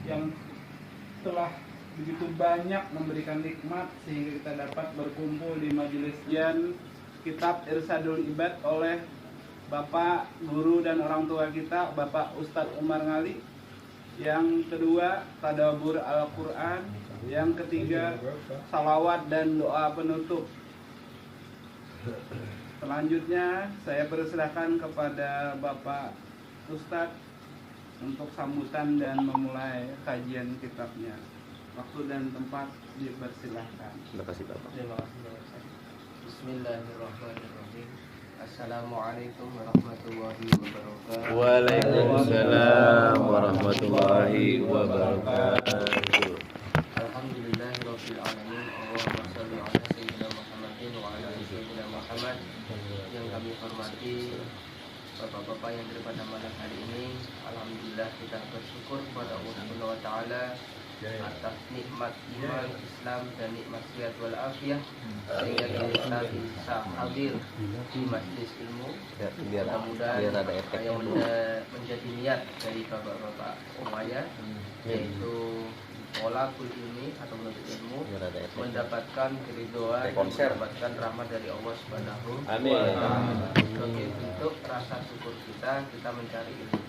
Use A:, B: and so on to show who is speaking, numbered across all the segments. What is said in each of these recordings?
A: yang telah begitu banyak memberikan nikmat sehingga kita dapat berkumpul di majelis jan kitab Irsadul Ibad oleh Bapak Guru dan orang tua kita, Bapak Ustadz Umar Ngali. Yang kedua, tadabbur Al-Quran. Yang ketiga, salawat dan doa penutup. Selanjutnya saya persilahkan kepada Bapak Ustadz untuk sambutan dan memulai kajian kitabnya. Waktu dan tempat dipersilahkan.
B: Terima kasih Bapak.
C: Bismillahirrahmanirrahim. Assalamualaikum warahmatullahi wabarakatuh.
B: Waalaikumsalam warahmatullahi wabarakatuh.
C: Alhamdulillahirabbil alamin. Allahumma shalli ala sayyidina Muhammadin wa ala ali sayyidina Muhammad. Yang kami hormati Bapak-bapak yang pada malam hari ini, alhamdulillah kita bersyukur kepada Allah Subhanahu wa taala atas nikmat iman, Islam dan nikmat sehat wal afiat sehingga kita bisa hadir di majelis ilmu. Mudah-mudahan yang menjadi niat dari bapak-bapak semuanya yaitu tolabul ilmi atau menuntut ilmu, mendapatkan keridhaan, mendapatkan rahmat dari Allah Subhanahu wa taala. Sebagai bentuk rasa syukur kita mencari ilmu.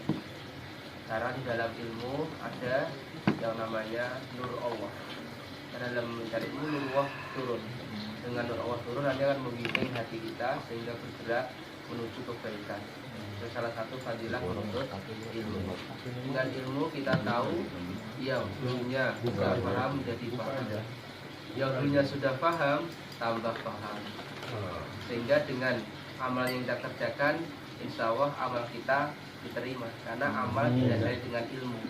C: Karena di dalam ilmu ada yang namanya nur Allah. Karena dalam mencari ilmu, nur Allah turun. Dengan nur Allah turun nanti akan membimbing hati kita sehingga bergerak menuju kebaikan. Itu salah satu fadilah menuntut ilmu. Dengan ilmu kita tahu yang dulunya tidak paham menjadi paham. Yang dulunya sudah paham tambah paham. Sehingga dengan amal yang kita kerjakan, insya Allah amal kita diterima. Karena amal didasari dengan ilmu.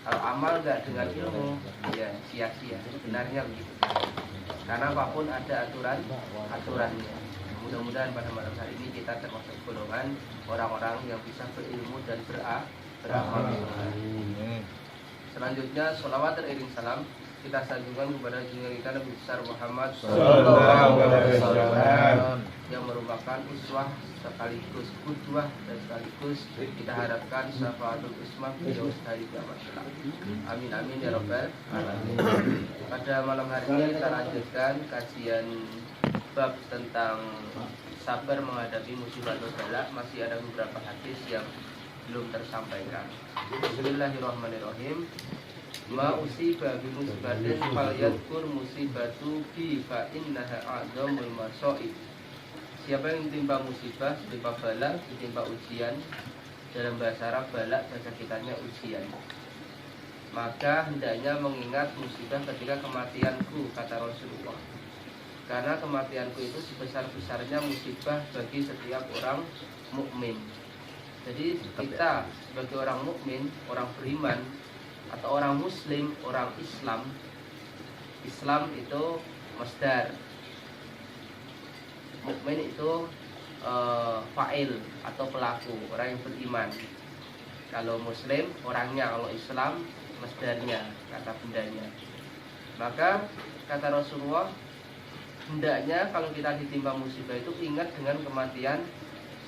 C: Kalau amal nggak dengan ilmu, ya sia-sia. Sebenarnya begitu. Karena apapun ada aturannya. Mudah-mudahan pada malam hari ini kita termasuk golongan orang-orang yang bisa berilmu dan beramal. Selanjutnya, sholawat teriring salam kita sanjungkan kepada junjungan kita Nabi besar Muhammad SAW yang merupakan uswah sekaligus qudwah dan sekaligus kita harapkan syafaatul usmah beliau hari kiamat kelak. Amin amin ya rabbal alamin. Pada malam hari ini kita lanjutkan kajian bab tentang sabar menghadapi musibah atau bala. Masih ada beberapa hadis yang belum tersampaikan. Bismillahirrahmanirrahim. Ma usiba bi musibatin fal yadkur musibatu bi fa innaha a'zamul masaib. Siapa yang ditimpa musibah, ditimpa bala, ditimpa ujian, dalam bahasa Arab bala bahasa kitanya ujian, maka hendaknya mengingat musibah ketika kematianku, kata Rasulullah. Karena kematianku itu sebesar-besarnya musibah bagi setiap orang mukmin. Jadi kita sebagai orang mukmin, orang beriman atau orang muslim, orang Islam. Islam itu masdar. Mukmin itu fa'il atau pelaku, orang yang beriman. Kalau muslim orangnya, kalau Islam masdarnya, kata bendanya. Maka kata Rasulullah, hendaknya kalau kita ditimpa musibah itu ingat dengan kematian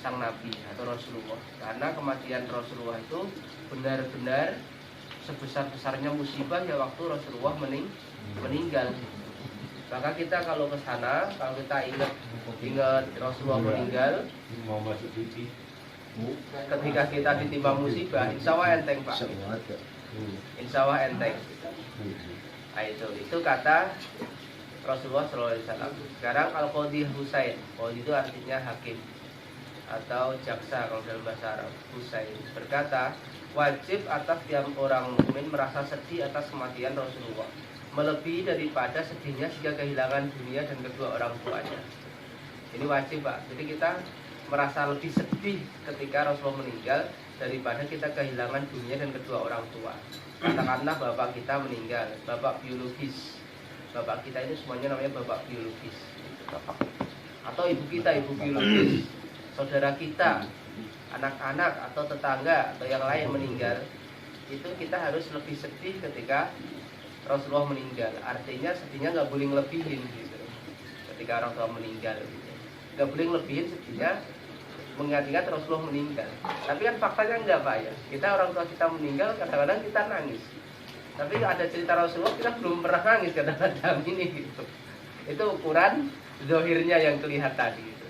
C: sang Nabi atau Rasulullah. Karena kematian Rasulullah itu benar-benar sebesar-besarnya musibah ya waktu Rasulullah meninggal. Maka kita kalau ke sana, kalau kita ingat Rasulullah meninggal, ketika kita ditimpa musibah, insya Allah enteng Pak. Insya Allah enteng. Nah, itu kata Rasulullah SAW. Sekarang kalau Qadhi Husain, Qadhi itu artinya hakim atau jaksa kalau dalam bahasa Arab. Husain berkata, wajib atas tiap orang mukmin merasa sedih atas kematian Rasulullah, melebihi daripada sedihnya jika kehilangan dunia dan kedua orang tuanya. Ini wajib Pak. Jadi kita merasa lebih sedih ketika Rasulullah meninggal daripada kita kehilangan dunia dan kedua orang tua. Katakanlah bapak kita meninggal, bapak biologis. Bapak kita ini semuanya namanya bapak biologis. Atau ibu kita, ibu biologis. Saudara kita, anak-anak atau tetangga atau yang lain meninggal, itu kita harus lebih sedih ketika Rasulullah meninggal. Artinya sedihnya nggak boleh ngelebihin gitu. Ketika Rasulullah meninggal, gitu. Nggak boleh ngelebihin sedihnya mengingat-ingat Rasulullah meninggal. Tapi kan faktanya enggak Pak ya. Kita orang tua kita meninggal, kadang-kadang kita nangis. Tapi ada cerita Rasulullah kita belum pernah nangis karena Adam ini gitu. Itu ukuran zahirnya yang kelihatan gitu.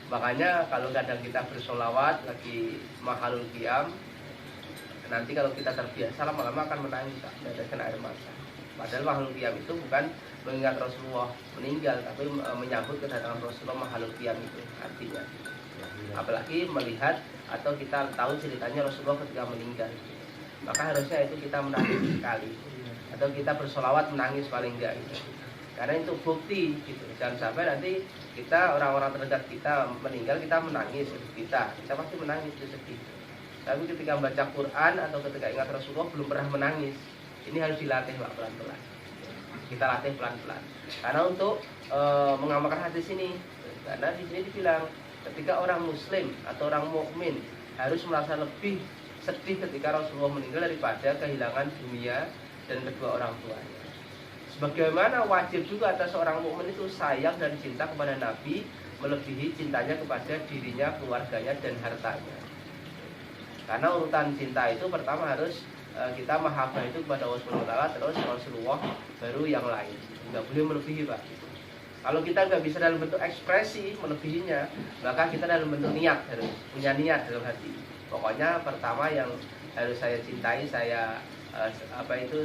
C: Makanya kalau kadang kita bersolawat lagi mahalul qiyam, nanti kalau kita terbiasa lama-lama akan menangis, meneteskan air mata. Padahal mahalul qiyam itu bukan mengingat Rasulullah meninggal, tapi menyambut kedatangan Rasulullah mahalul qiyam itu artinya. Apalagi melihat atau kita tahu ceritanya Rasulullah ketika meninggal, maka harusnya itu kita menangis sekali, atau kita bersolawat menangis paling enggak gitu. Karena itu bukti gitu. Jangan sampai nanti kita orang-orang terdekat kita meninggal kita menangis, kita pasti menangis itu sedih. Tapi ketika membaca Quran atau ketika ingat Rasulullah belum pernah menangis, ini harus dilatih Pak, pelan-pelan. Kita latih pelan-pelan. Karena untuk mengamalkan hadis ini, karena di sini dibilang ketika orang Muslim atau orang mukmin harus merasa lebih sedih ketika Rasulullah meninggal daripada kehilangan dunia dan kedua orang tuanya. Sebagaimana wajib juga atas seorang mukmin itu sayang dan cinta kepada Nabi melebihi cintanya kepada dirinya, keluarganya dan hartanya. Karena urutan cinta itu pertama harus kita mahabbah itu kepada Allah Subhanahu wa taala, terus Rasulullah, baru yang lain. Enggak boleh melebihi, Pak. Kalau kita nggak bisa dalam bentuk ekspresi melebihinya, maka kita dalam bentuk niat, harus punya niat dalam hati. Pokoknya pertama yang harus saya cintai, saya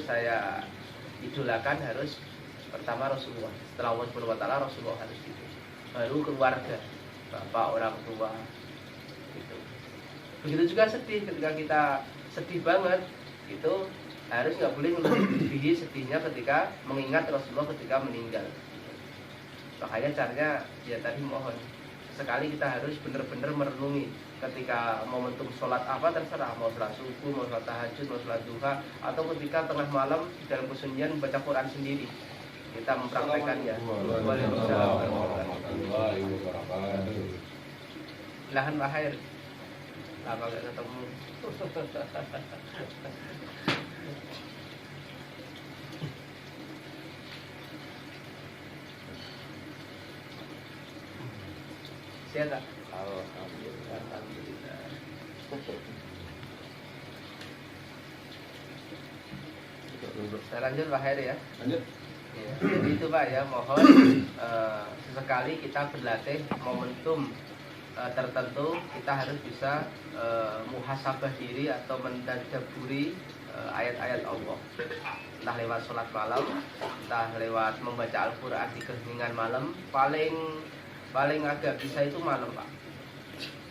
C: saya idolakan harus pertama Rasulullah. Setelah Allah Subhanahu wa taala, Rasulullah harus itu. Baru keluarga, bapak, orang tua gitu. Begitu juga sedih, ketika kita sedih banget itu harus nggak boleh melebihi sedihnya ketika mengingat Rasulullah ketika meninggal. Makanya caranya ya tadi mohon sekali kita harus benar-benar merenungi ketika momentum sholat apa terserah, mau sholat subuh, mau sholat tahajud, mau sholat duha, atau ketika tengah malam di dalam kesunyian baca Quran sendiri kita mempraktekannya. Waalaikumsalam warahmatullahi wabarakatuh. Lahan lahir lama gak ketemu. Siap tak? Alhamdulillah. Saya lanjut Pak Heri ya. Lanjut. Ya, jadi itu Pak ya, mohon sesekali kita berlatih momentum tertentu kita harus bisa muhasabah diri atau mentadabburi ayat-ayat Allah. Entah lewat sholat malam, entah lewat membaca Al-Quran di keheningan malam, paling agak bisa itu malam Pak,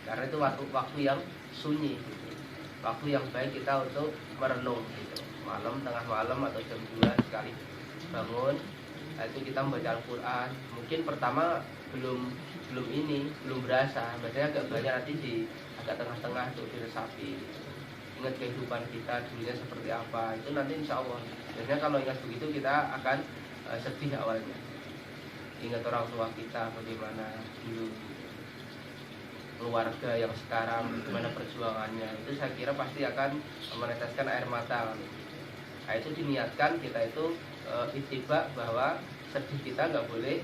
C: karena itu waktu yang sunyi gitu. Waktu yang baik kita untuk merenung gitu. Malam, tengah malam atau jam 2 sekali bangun, itu kita membaca Al-Quran. Mungkin pertama belum berasa, biasanya agak banyak nanti di agak tengah-tengah untuk diresapi gitu. Ingat kehidupan kita dulunya seperti apa, itu nanti insya Allah biasanya kalau ingat begitu kita akan sedih awalnya. Ingat orang tua kita bagaimana dulu, keluarga yang sekarang bagaimana perjuangannya, itu saya kira pasti akan meneteskan air mata. Nah, itu diniatkan kita itu ittiba bahwa sedih kita nggak boleh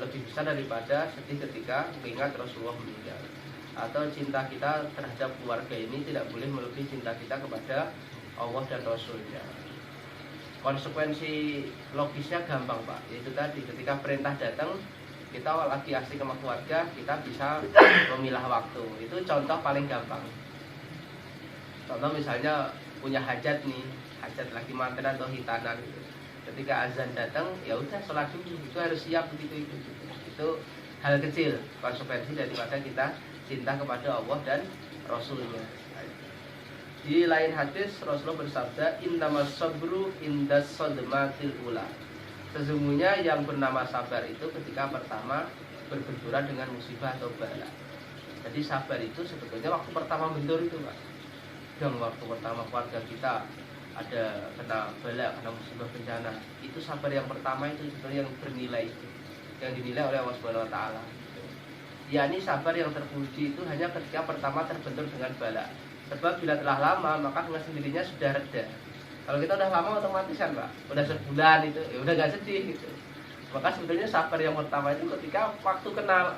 C: lebih besar daripada sedih ketika mengingat Rasulullah meninggal, atau cinta kita terhadap keluarga ini tidak boleh melebihi cinta kita kepada Allah dan Rasulnya. Konsekuensi logisnya gampang Pak, yaitu tadi ketika perintah datang kita lagi asik sama keluarga, kita bisa memilah waktu. Itu contoh paling gampang. Contoh misalnya punya hajat nih, hajat lagi manten atau hitanan gitu. Ketika azan datang ya udah sholat dulu, itu harus siap begitu itu. Itu hal kecil konsekuensi daripada kita cinta kepada Allah dan Rasulnya. Di lain hadis Rasulullah bersabda, innamas sabru indas sadmatil ula. Sesungguhnya yang bernama sabar itu ketika pertama berbenturan dengan musibah atau bala. Jadi sabar itu sebetulnya waktu pertama bentur itu Pak. Dan waktu pertama keluarga kita ada kena bala, kena musibah bencana, itu sabar yang pertama itu sebetulnya yang bernilai itu, yang dinilai oleh Allah Subhanahu wa taala. yakni sabar yang terpuji itu hanya ketika pertama terbentur dengan bala. Sebab bila telah lama maka dengan sendirinya sudah reda. Kalau kita udah lama otomatis kan Pak, udah sebulan itu ya udah gak sedih gitu. Maka sebetulnya sabar yang pertama itu ketika waktu kena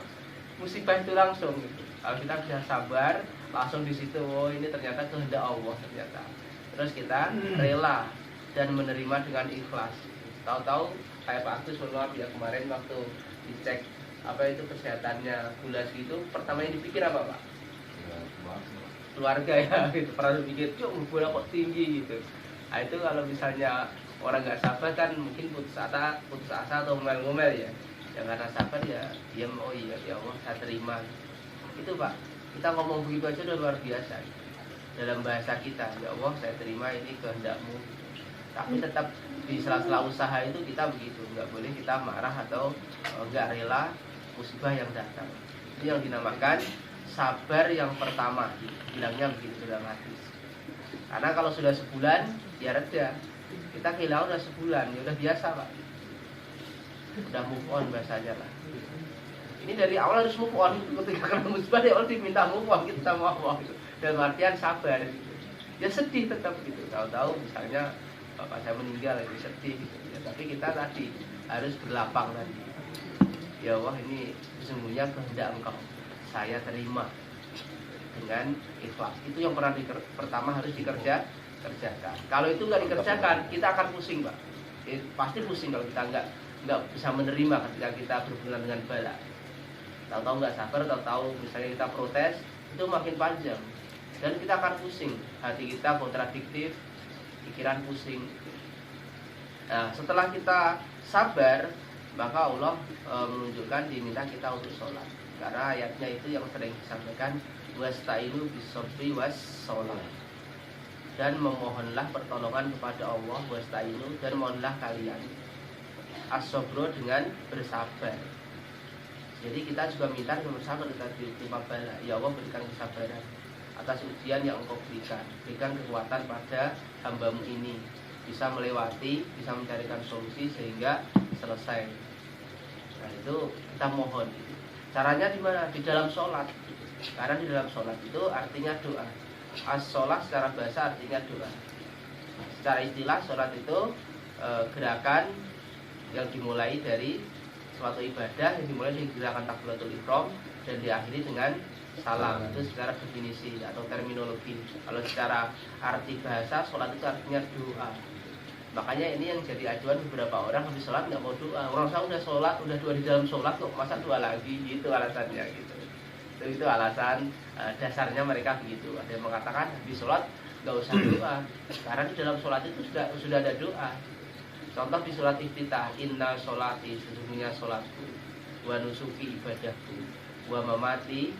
C: musibah itu langsung gitu. Kalau kita sudah sabar langsung di situ, oh ini ternyata kehendak Allah ternyata. Terus kita rela dan menerima dengan ikhlas. Tahu-tahu kayak Pak Agus menolak ya kemarin waktu dicek apa itu kesehatannya gula gitu, pertama yang dipikir apa Pak? Keluarga ya, gitu. Pernah dipikir, cuk gula kok tinggi gitu. Nah itu kalau misalnya orang nggak sabar kan mungkin putus asa atau ngomel-ngomel ya. Yang karena sabar ya diam, oh iya ya Allah saya terima. Itu Pak, kita ngomong begitu aja udah luar biasa. Dalam bahasa kita, ya Allah saya terima ini kehendak-Mu. Tapi tetap di sela-sela usaha itu kita begitu, nggak boleh kita marah atau nggak rela musibah yang datang. Itu yang dinamakan sabar yang pertama, bilangnya begitu dalam hadis. Karena kalau sudah sebulan ya reda. Kita kehilangan udah sebulan, ya udah biasa Pak. Udah move on bahasanya lah. Ini dari awal harus move on. Ketika kena musibah ya Allah diminta move on, kita mau gitu. Dalam artian sabar gitu. Ya sedih tetap gitu. Tahu-tahu misalnya bapak saya meninggal itu sedih gitu. Ya, tapi kita tadi harus berlapang tadi. Ya Allah ini sesungguhnya kehendak Engkau, saya terima dengan ikhlas. Itu yang pertama harus kerjakan. Kalau itu nggak dikerjakan, kita akan pusing Pak. Pasti pusing kalau kita nggak bisa menerima ketika kita berhubungan dengan bala. Tahu-tahu nggak sabar, tahu-tahu misalnya kita protes, itu makin panjang dan kita akan pusing. Hati kita kontradiktif, pikiran pusing. Nah, setelah kita sabar, maka Allah menunjukkan diminta kita untuk sholat. Karena ayatnya itu yang sering disampaikan, wasta'inu bis-sabri was-sholat. Dan memohonlah pertolongan kepada Allah, wasta'inu, dan mohonlah kalian as-sabro dengan bersabar. Jadi kita juga minta dengan bersabar kita diterima bala. Ya Allah berikan kesabaran atas ujian yang Engkau berikan. Berikan kekuatan pada hamba-Mu ini, bisa melewati, bisa mencarikan solusi sehingga selesai. Nah itu kita mohon. Caranya di mana? Di dalam sholat. Karena di dalam sholat itu artinya doa. As-sholat secara bahasa artinya doa. Secara istilah sholat itu gerakan yang dimulai dari suatu ibadah yang dimulai dari gerakan takbiratul ihram dan diakhiri dengan salam. Itu secara definisi atau terminologi. Kalau secara arti bahasa sholat itu artinya doa. Makanya ini yang jadi acuan beberapa orang habis sholat nggak mau doa. Orang saya udah sholat, udah doa di dalam sholat kok masa doa lagi, gitu alasannya gitu. Itu alasan dasarnya mereka begitu. Ada yang mengatakan habis sholat nggak usah doa, karena di dalam sholat itu sudah ada doa. Contoh di sholat iftitah, inna sholati, sesungguhnya sholatku, wa nusuki ibadahku, wa mamati,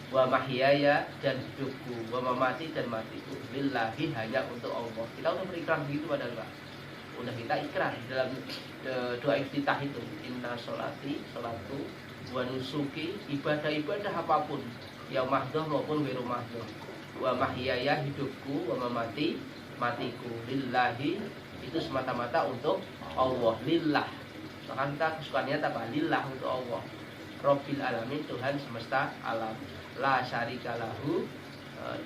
C: wa mahyaya dan hidupku, wa mamati dan matiku, lillahi hanya untuk Allah. Kita udah berikrar begitu padahal Pak. Udah kita ikrar dalam doa iftitah itu, inna sholati, sholatku, wa nusuki, ibadah-ibadah apapun, yang mahdoh maupun wiru mahdoh, wa mahyaya hidupku, wa mamati matiku, lillahi itu semata-mata untuk Allah, lillah. Maka kita kesukaannya apa? Lillah, untuk Allah. Rabbil alamin, Tuhan semesta alam. La syarika lahu,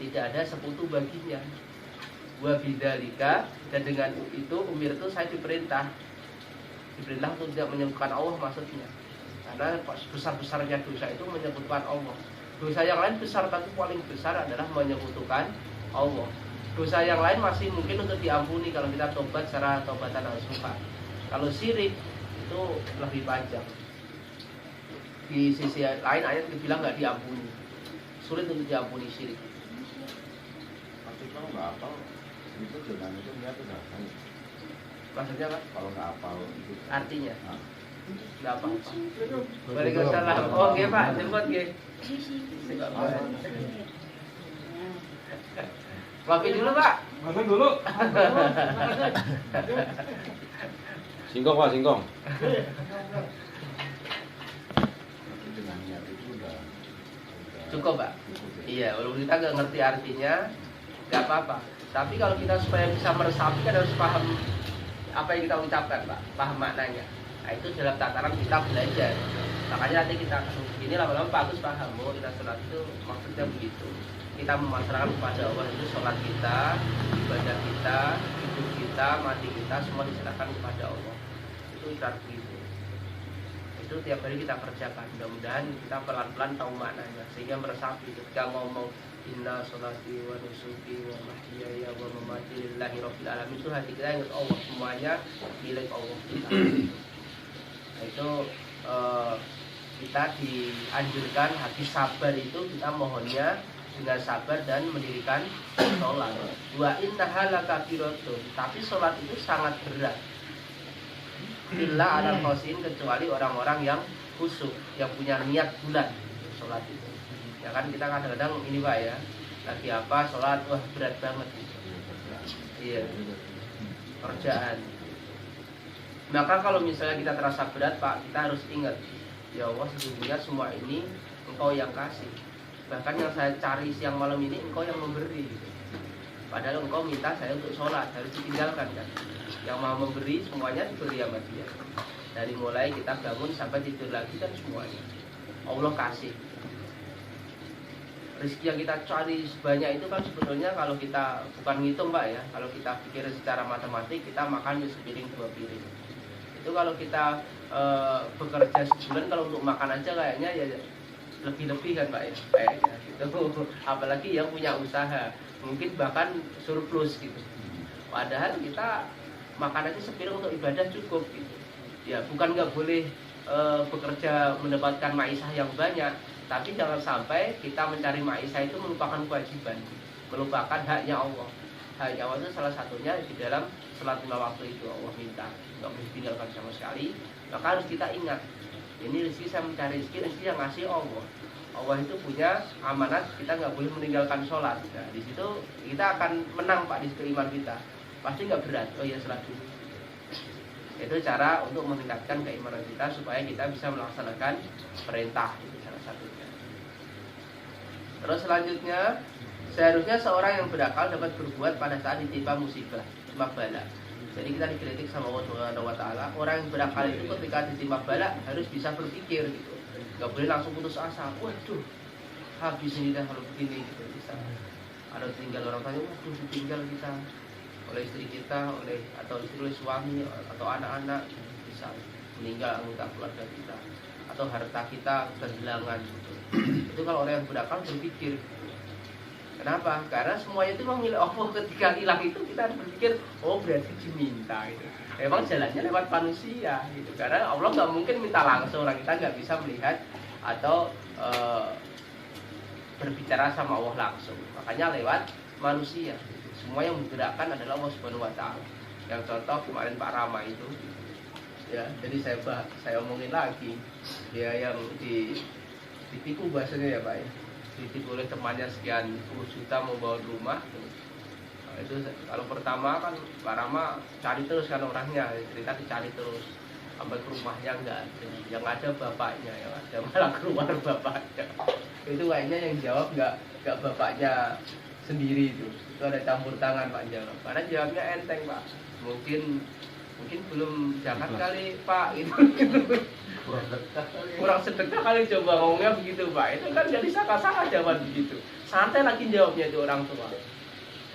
C: tidak ada sekutu baginya. Wa bidzalika, dan dengan itu umir itu saya diperintah untuk tidak menyebutkan Allah maksudnya. Karena besar-besarnya dosa itu menyebutkan Allah. Dosa yang lain besar, tapi paling besar adalah menyekutukan Allah. Dosa yang lain masih mungkin untuk diampuni kalau kita tobat secara taubatan nasuha. Kalau syirik itu lebih panjang. Di sisi lain ayat dibilang nggak diampuni, sulit untuk diampuni syirik.
D: Tapi kalau nggak hafal itu dengan itu dia tuh nggak tahu.
C: Maksudnya Pak?
D: Kalau nggak hafal itu
C: Artinya?
D: nah,
C: Nggak apa-apa. Waalaikumsalam. Oh nggih Pak, jemput nggih. Kopi dulu Pak.
A: Masuk dulu.
B: Singkong Pak, singkong.
D: tapi dengan niat itu udah
C: Cukup Pak?
D: cukup ya.
C: Iya, walaupun kita nggak ngerti artinya, nggak apa-apa. Tapi kalau kita supaya bisa meresapi kan harus paham apa yang kita ucapkan Pak, paham maknanya. Nah itu dalam tataran kita belajar. Makanya nanti kita ini lama-lama Pak Agus paham bahwa kita sholat itu maksudnya begitu. Kita memasrahkan kepada Allah itu sholat kita, ibadah kita, hidup kita, mati kita semua diserahkan kepada Allah. Itu ikrar begitu. Itu tiap hari kita kerjakan. Mudah-mudahan kita pelan-pelan tahu maknanya sehingga meresapi ketika ngomong Inna sholati wa nusuki wa mahyaya wa mamati lillahi rabbil alamin. Itu hati kita ingat Allah, semuanya milik Allah. Nah, itu kita dianjurkan hati sabar itu kita mohonnya dengan sabar dan mendirikan sholat. Wa innaha lakabiratun, tapi sholat itu sangat berat. Illa ala khoshin, kecuali orang-orang yang khusyuk, yang punya niat bulat sholat itu. Ya kan kita kadang-kadang ini Pak ya, lagi apa sholat, wah berat banget gitu. Iya, kerjaan. Maka kalau misalnya kita terasa berat Pak, kita harus ingat, ya Allah sesungguhnya semua ini Engkau yang kasih. Bahkan yang saya cari siang malam ini Engkau yang memberi gitu. Padahal Engkau minta saya untuk sholat, harus ditinggalkan kan. Yang mau memberi semuanya diberi sama Dia. Dari mulai kita bangun sampai tidur lagi kan semuanya Allah kasih. Rezeki yang kita cari sebanyak itu kan sebetulnya kalau kita bukan ngitung Pak ya, kalau kita pikir secara matematik kita makan sepiring 2 piring. Itu kalau kita bekerja sebulan kalau untuk makan aja kayaknya ya lebih-lebih kan Pak ya, kayaknya gitu. Apalagi yang punya usaha mungkin bahkan surplus gitu. Padahal kita makan aja sepiring untuk ibadah cukup gitu. Ya bukan nggak boleh bekerja mendapatkan maisah yang banyak, tapi jangan sampai kita mencari maisah itu melupakan kewajiban, melupakan haknya Allah. Haknya Allah itu salah satunya di dalam sholat 5 waktu itu Allah minta nggak boleh ditinggalkan sama sekali. Maka harus kita ingat, ini rezeki saya mencari rezeki yang ngasih Allah. Allah itu punya amanat, kita nggak boleh meninggalkan sholat. Nah di situ kita akan menang Pak, di situ iman kita pasti nggak berat. Oh iya sholat dulu. Itu cara untuk meningkatkan keimanan kita supaya kita bisa melaksanakan perintah, itu salah satunya. Terus selanjutnya, seharusnya seorang yang berakal dapat berbuat pada saat ditimpa musibah, bala. Jadi kita dikritik sama Allah Subhanahu wa taala, orang yang berakal itu ketika ditimpa bala harus bisa berpikir gitu. Gak boleh langsung putus asa. Waduh, habis ini dah kalau begini gitu bisa. Ada tinggal orang tanya, waduh ditinggal kita oleh istri kita, atau istri oleh suami atau anak-anak, bisa meninggal anggota keluarga kita, atau harta kita kehilangan gitu. Itu kalau orang yang berakal berpikir. Kenapa? Karena semuanya itu memang milik Allah. Ketika hilang itu kita harus berpikir, oh berarti diminta gitu. Emang jalannya lewat manusia gitu. Karena Allah nggak mungkin minta langsung, orang kita nggak bisa melihat atau berbicara sama Allah langsung. Makanya lewat manusia. Semua yang menggerakkan adalah Allah Subhanahu wa taala. Yang contoh kemarin Pak Rama itu. Ya, jadi saya omongin lagi. Dia yang ditipu bahasanya ya Pak ya. Ditipu oleh temannya sekian 10 juta mau bawa rumah. Nah, itu kalau pertama kan Pak Rama cari terus kan orangnya, cerita dicari terus sampai ke rumahnya enggak ada. Yang ada bapaknya, yang ada malah keluar bapaknya. Itu kayaknya yang jawab enggak bapaknya sendiri itu ada campur tangan Pak jawab. Karena jawabnya enteng Pak. Mungkin belum zakat kali Pak gitu. Kurang sedekah kali coba ngomongnya begitu Pak. Itu kan jadi saka-saka jawab begitu. Santai lagi jawabnya itu orang tua.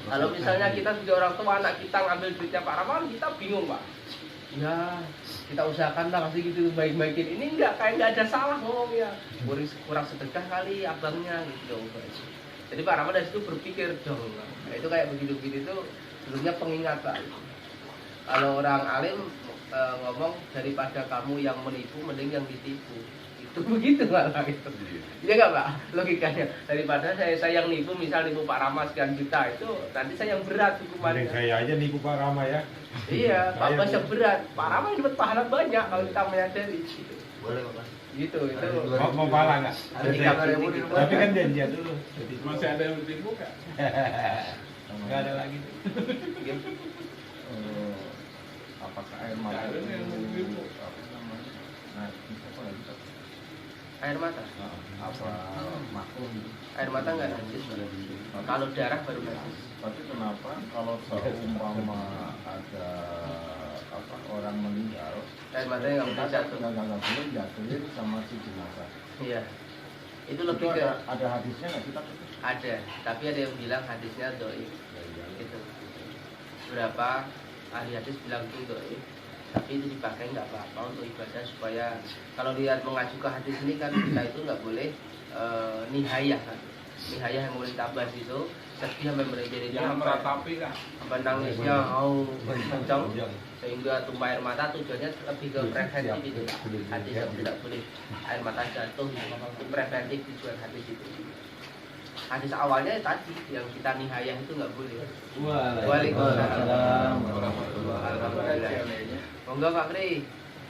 C: Kalau misalnya kita sebagai orang tua, anak kita ngambil duitnya Pak Rahman, kita bingung Pak. Ya kita usahakan lah kasih gitu baik-baikin. Ini kayak nggak ada salah ngomongnya. Kurang sedekah kali abangnya gitu. Jadi Pak Rahman dari situ berpikir dong. Nah, itu kayak begitu-begitu itu sebelumnya pengingat Pak. Kalau orang alim ngomong daripada kamu yang menipu mending yang ditipu. Itu begitu malah itu. Iya nggak Pak? Logikanya daripada saya yang nipu, misal nipu Pak Rama sekian juta itu nanti saya yang berat hukumannya.
E: Saya aja nipu Pak Rama ya.
C: Iya, Pak Bas yang berat. Pak Rama yang dapat pahala banyak kalau kita menyadari. Gitu.
D: Boleh Pak.
C: Gitu itu.
E: Mau pala nggak? Tapi kan janjian dulu.
A: Masih ada yang ditipu nggak?
E: Nggak ada lagi.
D: Apakah air mata
A: Ada yang
D: itu apa namanya? Nah, apa lagi?
C: Air mata.
D: Apa makhluk gitu?
C: Air mata nggak najis. Kalau darah baru najis.
D: Tapi kenapa kalau seumpama ada orang meninggal,
C: Air mata yang nggak boleh jatuh.
D: nggak boleh jatuhin sama si jenazah.
C: Iya. Itu
D: Itu
C: lebih ke
D: ada hadisnya nggak kita?
C: ada, tapi ada yang bilang hadisnya dhaif. Gitu. Berapa ahli hadis bilang itu dhaif. Tapi itu dipakai nggak apa-apa untuk ibadah supaya kalau lihat mengacu ke hadis ini kan kita itu nggak boleh nihayah kan. nihayah yang mulai tabas itu sedih sampai merinding
A: Jangan meratapi lah.
C: sampai nangisnya mau kencang sehingga tumpah air mata. Tujuannya lebih ke preventif itu, hadis tidak boleh air mata jatuh itu preventif tujuan hadis itu. Hadis awalnya tadi yang kita nihayah itu nggak boleh. Waalaikumsalam warahmatullahi wabarakatuh. Monggo Pak Kri.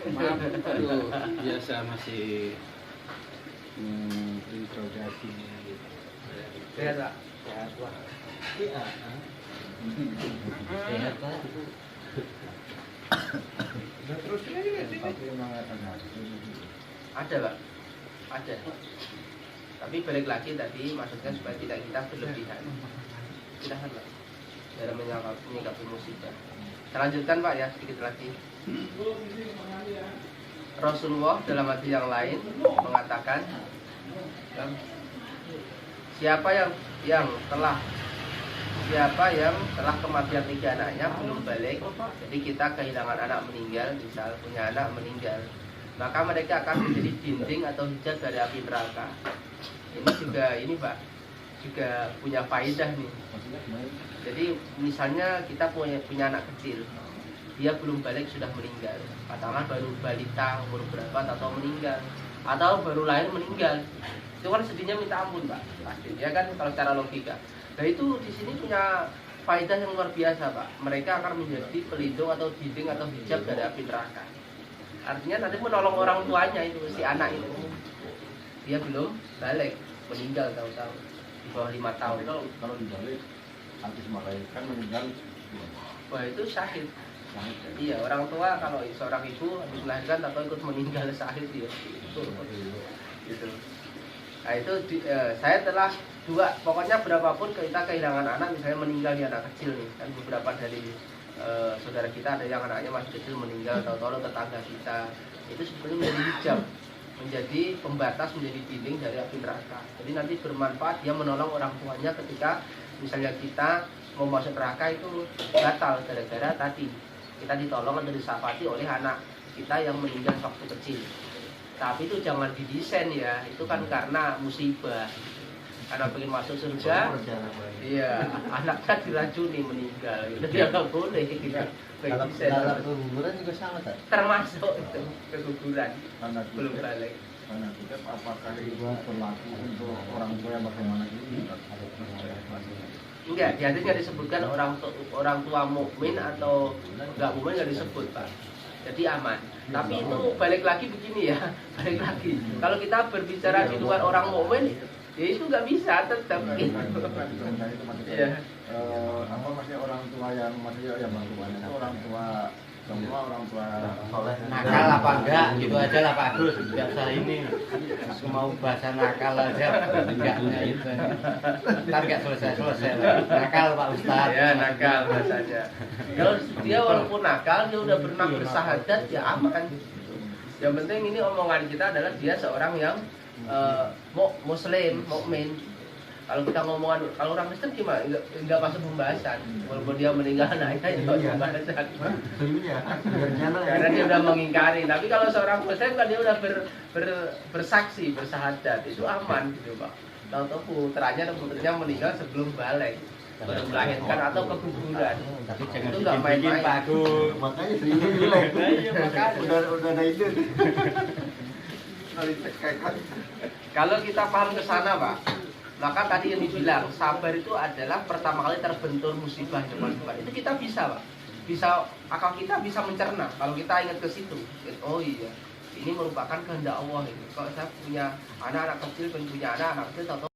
A: Aduh, biasa masih interogasi.
C: Sehat Pak.
A: Sehat Pak.
C: Sehat Pak.
A: Terus ini
D: Tapi memang ada.
C: Ada Pak. Ada. Tapi balik lagi tadi maksudnya supaya tidak kita berlebihan. Silahkan Pak. Dalam menyikapi musibah. Saya lanjutkan Pak ya sedikit lagi. Rasulullah dalam hadis yang lain mengatakan, siapa yang telah kematian 3 anaknya belum balik, jadi kita kehilangan anak meninggal, misal punya anak meninggal, maka mereka akan menjadi dinding atau hijab dari api neraka. Ini Pak juga punya faedah nih. Jadi misalnya kita punya anak kecil, dia belum balik sudah meninggal, katakan baru balita umur berapa atau meninggal, atau baru lahir meninggal, itu kan sedihnya minta ampun Pak, pasti ya kan kalau secara logika. Nah itu di sini punya faedah yang luar biasa Pak. Mereka akan menjadi pelindung atau dinding atau hijab dari api neraka. Artinya nanti menolong orang tuanya itu, si anak itu, dia belum balik, meninggal tahu-tahu di bawah 5 tahun.
D: Kalau dibalik antis melahirkan meninggal.
C: Wah itu syahid. Iya, orang tua kalau seorang ibu habis melahirkan atau ikut meninggal syahid dia. Gitu. Nah itu saya telah pokoknya berapapun kita kehilangan anak, misalnya meninggal di anak kecil nih, kan beberapa dari saudara kita ada yang anaknya masih kecil meninggal, tahu-tahu tetangga kita, itu sebetulnya menjadi hijab, menjadi pembatas, menjadi dinding dari api neraka. Jadi nanti bermanfaat, dia menolong orang tuanya ketika misalnya kita mau masuk neraka itu batal gara-gara tadi kita ditolong atau disafati oleh anak kita yang meninggal waktu kecil. Tapi itu jangan didesain ya, itu kan karena musibah, karena pengen masuk surga. Iya, anaknya diracuni meninggal, itu dia nggak boleh gitu.
E: Dalam keguguran juga sama tak?
C: Termasuk itu keguguran,
D: Karena
C: belum balik.
D: Karena kita apakah itu berlaku untuk orang tua yang bagaimana ini?
C: Enggak, di hadis nggak disebutkan orang tua mukmin atau nggak mukmin, nggak disebut Pak. Jadi aman. Tapi itu balik lagi begini ya, balik lagi. Kalau kita berbicara di luar orang mukmin, ya itu nggak bisa tetap. Iya.
D: Apa maksudnya orang tua yang maksudnya yang bantuannya itu orang tua
E: Nakal apa enggak? Gitu aja lah Pak Agus. Biasa ini mau bahasa nakal aja. Enggak itu. Ntar nggak selesai. Nakal Pak Ustadz.
C: Ya nakal bahasanya. Kalau dia walaupun nakal, dia udah pernah bersahadat, ya aman. Yang penting ini omongan kita adalah dia seorang yang muslim, mukmin. Kalau kita ngomongan, kalau orang Kristen gimana? Enggak masuk pembahasan. Walaupun dia meninggal anaknya, itu pembahasan. Karena dia udah mengingkari. Tapi kalau seorang Muslim kan dia udah bersaksi, bersahadat, itu aman gitu Pak. Tahu-tahu putranya atau putrinya meninggal sebelum balik, baru melahirkan atau keguguran.
E: Tapi jangan
C: itu nggak main-main.
E: Pak Agus.
D: makanya sering bilang
E: Makanya.
D: udah ada ide.
C: Kalau kita paham ke sana Pak, maka tadi yang dibilang sabar itu adalah pertama kali terbentur musibah depan. Itu kita bisa Pak, bisa akal kita bisa mencerna kalau kita ingat ke situ. Oh iya, ini merupakan kehendak Allah ini. Kalau saya punya anak kecil, punya anak kecil, tahu